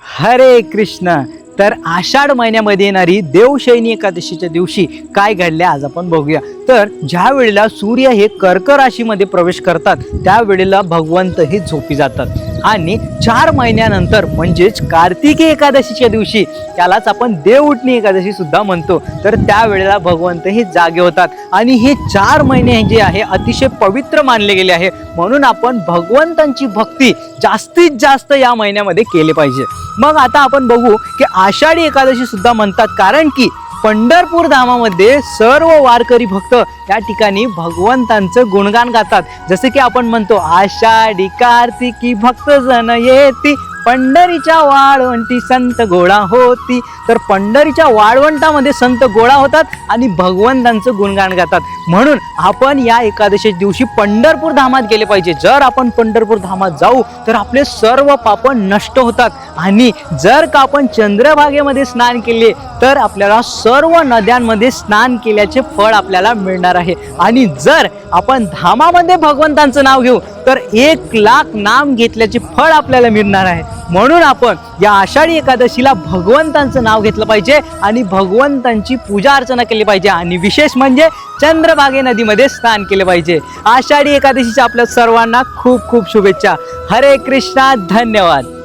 हरे कृष्ण. तर आषाढ महिन्यामध्ये येणारी देवशयनी एकादशीच्या दिवशी काय घडले आज आपण बघूया. तर ज्या वेळेला सूर्य हे कर्क राशीमध्ये प्रवेश करतात त्यावेळेला भगवंत हे झोपी जातात आणि 4 महिन्यानंतर म्हणजेच कार्तिकी एकादशीच्या दिवशी, त्यालाच आपण देव उठणी एकादशी सुद्धा म्हणतो, तर त्यावेळेला भगवंत हे जागे होतात आणि हे 4 महिने जे आहे अतिशय पवित्र मानले गेले आहे. म्हणून आपण भगवंतांची भक्ती जास्तीत जास्त या महिन्यामध्ये केले पाहिजे. मग आता आपण बघू की आषाढी एकादशी सुद्धा म्हणतात कारण की पंढरपूर धामामध्ये सर्व वारकरी भक्त या ठिकाणी भगवंतांचं गुणगान गातात. जसे की आपण म्हणतो आषाढी कार्तिकी भक्त जन येती, पंढरीच्या वाळवंटी संत गोळा होती. तर पंढरीच्या वाळवंटामध्ये संत गोळा होतात आणि भगवंतांचं गुणगान गातात. म्हणून आपण या एकादशी दिवशी पंढरपूर धामात गेले पाहिजे. जर आपण पंढरपूर धामात जाऊ तर आपले सर्व पाप नष्ट होतात आणि जर का आपण चंद्रभागेमध्ये स्नान केले तर आपल्याला सर्व नद्यांमध्ये स्नान केल्याचे फळ आपल्याला मिळणार आहे. आणि जर आपण धामामध्ये भगवंतांचं नाव घेऊ तर 1,00,000 नाम घेतल्याचे फळ आपल्याला मिळणार आहे. म्हणून आपण या आषाढी एकादशीला भगवंतांचं नाव घेतलं पाहिजे आणि भगवंतांची पूजा अर्चना केली पाहिजे आणि विशेष म्हणजे चंद्रभागे नदीमध्ये स्नान केले पाहिजे. आषाढी एकादशीच्या आपल्या सर्वांना खूप खूप शुभेच्छा. हरे कृष्णा. धन्यवाद.